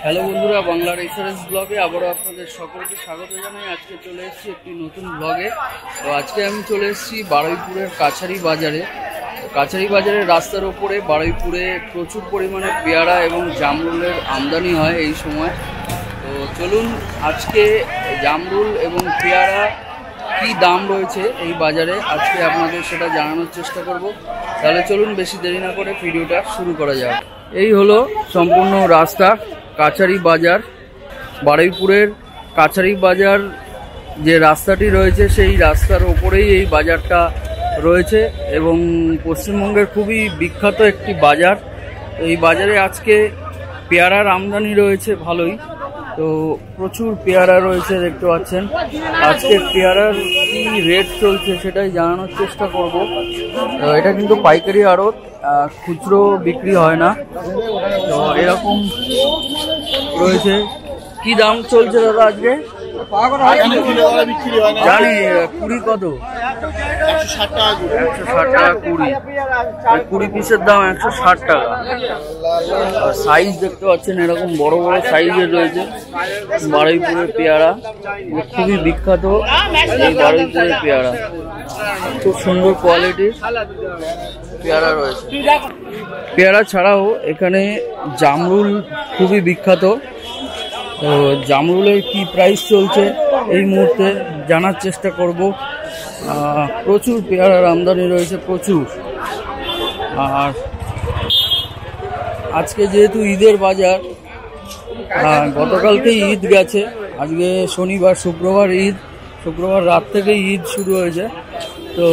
Hello বন্ধুরা, বাংলার SRS ব্লগে আবারও আপনাদের সকলকে স্বাগত জানাই। আজকে চলে এসেছি একটি নতুন ব্লগে। তো আজকে আমি চলে এসেছি বারুইপুরের কাছারি বাজারে। কাছারি বাজারের রাস্তার ওপরে বারুইপুরে প্রচুর পরিমাণে পেয়ারা এবং জামরুলের আমদানি হয় এই সময়। তো চলুন আজকে জামরুল এবং পেয়ারা কি দাম রয়েছে এই বাজারে আজকে আপনাদের সেটা জানানোর চেষ্টা করব। তাহলে চলুন বেশি দেরি না করে ভিডিওটা শুরু করা যাক। এই হলো সম্পূর্ণ রাস্তা কাছারি বাজার। বারুইপুরের কাছারি বাজার যে রাস্তাটি রয়েছে সেই রাস্তার ওপরেই এই বাজারটা রয়েছে এবং পশ্চিমবঙ্গের খুবই বিখ্যাত একটি বাজার। এই বাজারে আজকে পেয়ারার আমদানি রয়েছে ভালোই। তো প্রচুর পেয়ারা রয়েছে দেখতে পাচ্ছেন। আজকে পেয়ারার কি রেট চলছে সেটাই জানানোর চেষ্টা করব। এটা কিন্তু পাইকারি আড়ত, খুচরো বিক্রি হয় না। তো এরকম রয়েছে। কি দাম চলছে দাদা আজকে? জানি কুড়ি কত? 160 টাকা কুড়ি। 20 পিসের দাম 160 টাকা। সাইজ দেখতে পাচ্ছেন এরকম বড় বড় সাইজের রয়েছে। বারুইপুরের পেয়ারা খুবই বিখ্যাত। এই বারুইপুরের পেয়ারা খুব সুন্দর কোয়ালিটির পেয়ারা রয়েছে। পেয়ারা ছাড়াও এখানে জামরুল খুবই বিখ্যাত। তো জামরুলের কি প্রাইস চলছে এই মুহূর্তে জানার চেষ্টা করব। প্রচুর পেয়ারার আমদানি রয়েছে, প্রচুর। আর আজকে যেহেতু ঈদের বাজার, গতকালকেই ঈদ গেছে, আজকে শনিবার, শুক্রবার ঈদ। শুক্রবার রাত থেকেই ঈদ শুরু হয়েছে। তো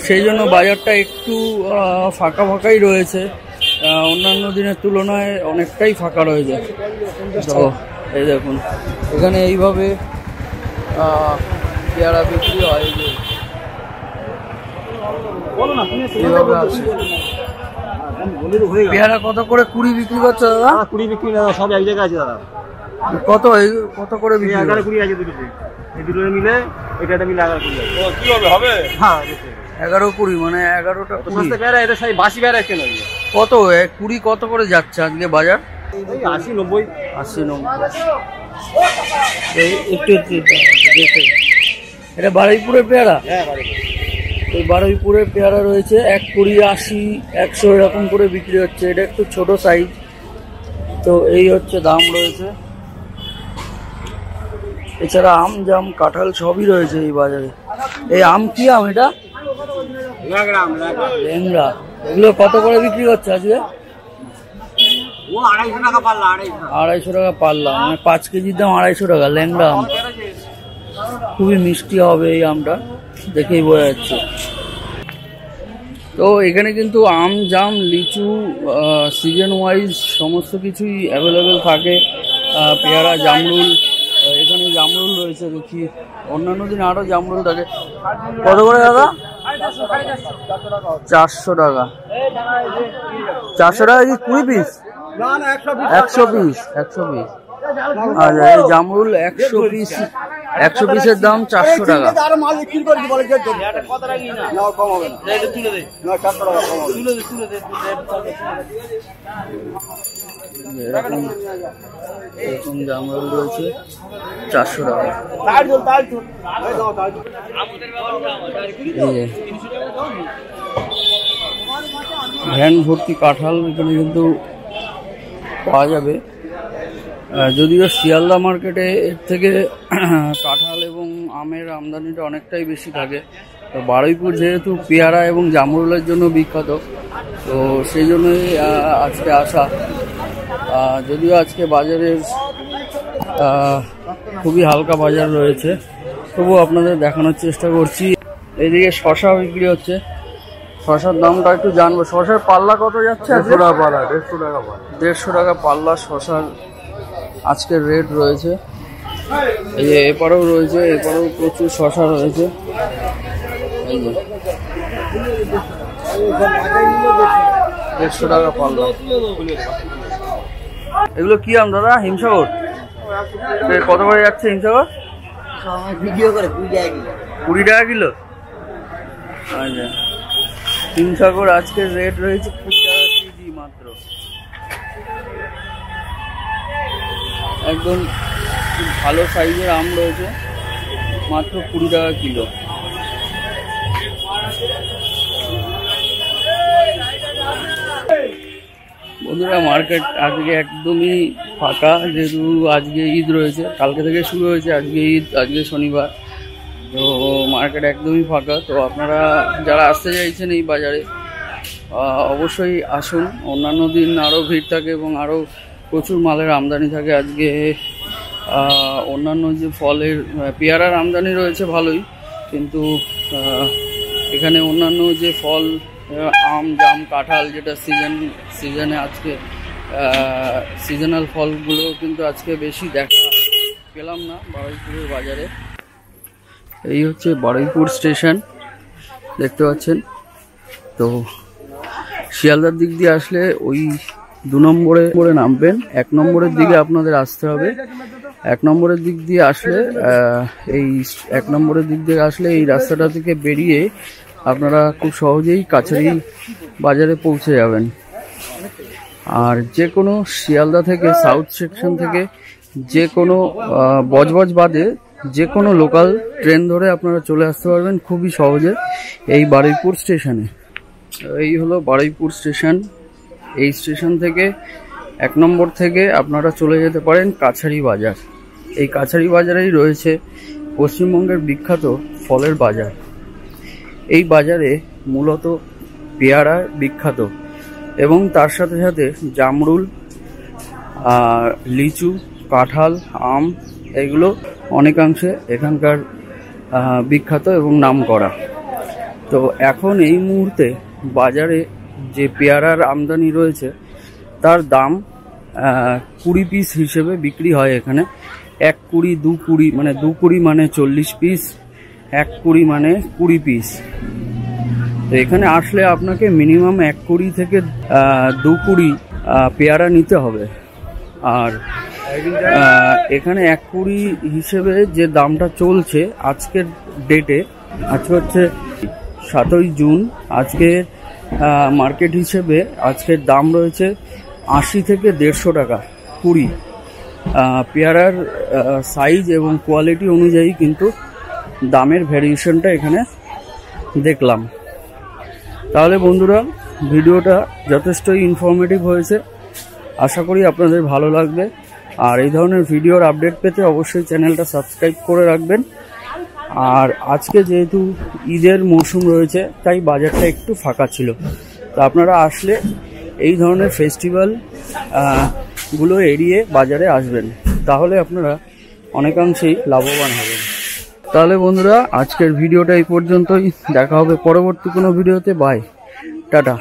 সেই জন্য বাজারটা একটু ফাঁকা ফাঁকাই রয়েছে। অন্যান্য দিনের তুলনায় অনেকটাই ফাঁকা রয়েছে। তো এই দেখুন এখানে এইভাবে পেয়ারা বিক্রি হয়। এইভাবে আছে। পেয়ারা কত করে কুড়ি বিক্রি করছে দাদা? কুড়ি বিক্রি না, সব এক জায়গায় আছে দাদা। কত কত করে বিক্রি? 11-20 আছে দুটোতে। এই দুটো মিলে এটা মিলে 11-20 আছে। কি হবে? হ্যাঁ 11-20 মানে 11টা 20 পেয়ারা। এটা সেই 82 পেয়ারা কেন? কত 20 কত করে যাচ্ছে আজকে বাজার? 80-90। 80-90। একটু এটা বারুইপুরের পেয়ারা? হ্যাঁ, এই বারুইপুরের পেয়ারা রয়েছে 120, 80, 100 এরকম করে বিক্রি হচ্ছে। এটা একটু ছোট সাইজ। তো এই হচ্ছে দাম রয়েছে। এছাড়া আম, জাম, কাঁঠাল সবই রয়েছে এই বাজারে। এই আম কি আম এটা? ল্যাংড়া। এগুলো কত করে বিক্রি করছে আজকে? 250 টাকা পাল্লা। 250 টাকা পাল্লা, মানে 5 কেজির দাম 250 টাকা। ল্যাংড়া আম খুবই মিষ্টি হবে এই আমটা, দেখেই বোঝা যাচ্ছে। তো এখানে কিন্তু আম, জাম, লিচু সিজন ওয়াইজ সমস্ত কিছুই অ্যাভেলেবেল থাকে। পেয়ারা, জামরুল, এখানে জামরুল রয়েছে দেখি। অন্যান্য দিন আরও জামরুল থাকে। কত করে দাদা? 400 টাকা। 400 টাকা কি 20 পিস? 100 পিস। 100 পিস। আচ্ছা, এই জামরুল 100 পিস। 100 পিসের দাম 400 টাকা। এরকম জামরুল রয়েছে 400 টাকা। ভ্যান ভর্তি কাঁঠাল এখানে কিন্তু পাওয়া যাবে। যদিও শিয়ালদা মার্কেটে এর থেকে কাঁঠাল এবং আমের আমদানিটা অনেকটাই বেশি থাকে। তো বারুইপুর যেহেতু পেয়ারা এবং জামরুলের জন্য বিখ্যাত, তো সেই জন্যই আজকে আসা। যদিও আজকে বাজারের খুবই হালকা বাজার রয়েছে, তবুও আপনাদের দেখানোর চেষ্টা করছি। এইদিকে শশা বিক্রি হচ্ছে। শশার দামটা একটু জানবো। শশার পাল্লা কত যাচ্ছে? 150 টাকা পাল্লা। 150 টাকা পাল্লা। 150 টাকা পাল্লা শশার আজকের রেট রয়েছে। এই যে এপারেও রয়েছে, এপারেও প্রচুর শশা রয়েছে। এই যে 150 টাকা পাল্লা। এগুলো কি আম দাদা? হিমসাগর। কত করে যাচ্ছে হিমসাগর? ভিডিও করে 20 টাকা কিলো। আচ্ছা, হিমসাগর আজকের রেট রয়েছে 20 টাকা কেজি মাত্র। একদম ভালো সাইজের আম রয়েছে, মাত্র 20 টাকা কিলো। বন্ধুরা মার্কেট আজকে একদমই ফাঁকা, যেহেতু আজকে ঈদ রয়েছে, কালকে থেকে শুরু হয়েছে, আজকে ঈদ, আজকে শনিবার, তো মার্কেট একদমই ফাঁকা। তো আপনারা যারা আসতে চাইছেন এই বাজারে অবশ্যই আসুন। অন্যান্য দিন আরও ভিড় থাকে এবং আরও প্রচুর মালের আমদানি থাকে। আজকে অন্যান্য যে ফলের পেয়ারার আমদানি রয়েছে ভালোই, কিন্তু এখানে অন্যান্য যে ফল আম, জাম, কাঁঠাল, যেটা সিজনে আজকে সিজনাল ফলগুলো কিন্তু আজকে বেশি দেখা পেলাম না বারুইপুরের বাজারে। এই হচ্ছে বারুইপুর স্টেশন, দেখতে পাচ্ছেন। তো শিয়ালদার দিক দিয়ে আসলে ওই 2 নম্বরে নামবেন, 1 নম্বরের দিকে আপনাদের আসতে হবে। 1 নম্বরের দিক দিয়ে আসলে এই 1 নম্বরের দিক দিয়ে আসলে এই রাস্তাটা থেকে বেরিয়ে আপনারা খুব সহজেই কাছারি বাজারে পৌঁছে যাবেন। আর যে কোনো শিয়ালদা থেকে, সাউথ সেকশন থেকে যে কোনো বজবজ বাদে যে কোনো লোকাল ট্রেন ধরে আপনারা চলে আসতে পারবেন খুবই সহজে এই বারুইপুর স্টেশনে। এই হলো বারুইপুর স্টেশন। এই স্টেশন থেকে 1 নম্বর থেকে আপনারা চলে যেতে পারেন কাছারি বাজার। এই কাছারি বাজারেই রয়েছে পশ্চিমবঙ্গের বিখ্যাত ফলের বাজার। এই বাজারে মূলত পেয়ারা বিখ্যাত এবং তার সাথে সাথে জামরুল, লিচু, কাঁঠাল, আম, এগুলো অনেকাংশে এখানকার বিখ্যাত এবং নামকরা। তো এখন এই মুহূর্তে বাজারে যে পেয়ারার আমদানি রয়েছে তার দাম 20 পিস হিসেবে বিক্রি হয় এখানে। 1 কুড়ি, 2 কুড়ি, মানে 2 কুড়ি মানে 40 পিস, 1 কুড়ি মানে 20 পিস। তো এখানে আসলে আপনাকে মিনিমাম 1 কুড়ি থেকে 2 কুড়ি পেয়ারা নিতে হবে। আর এখানে 1 কুড়ি হিসেবে যে দামটা চলছে আজকের ডেটে, আজকে হচ্ছে 7ই জুন, আজকে মার্কেট হিসেবে আজকের দাম রয়েছে 80 থেকে 150 টাকা কুড়ি। পেয়ারার সাইজ এবং কোয়ালিটি অনুযায়ী কিন্তু দামের ভ্যারিয়েশনটা এখানে দেখলাম। তাহলে বন্ধুরা ভিডিওটা যথেষ্টই ইনফরমেটিভ হয়েছে, আশা করি আপনাদের ভালো লাগবে। আর এই ধরনের ভিডিওর আপডেট পেতে অবশ্যই চ্যানেলটা সাবস্ক্রাইব করে রাখবেন। আর আজকে যেহেতু ঈদের মরশুম রয়েছে তাই বাজারটা একটু ফাঁকা ছিল। তো আপনারা আসলে এই ধরনের ফেস্টিভ্যাল গুলো এড়িয়ে বাজারে আসবেন, তাহলে আপনারা অনেকাংশেই লাভবান হবেন। তাহলে বন্ধুরা আজকের ভিডিওটা এই পর্যন্তই, দেখা হবে পরবর্তী কোনো ভিডিওতে। Bye, tata.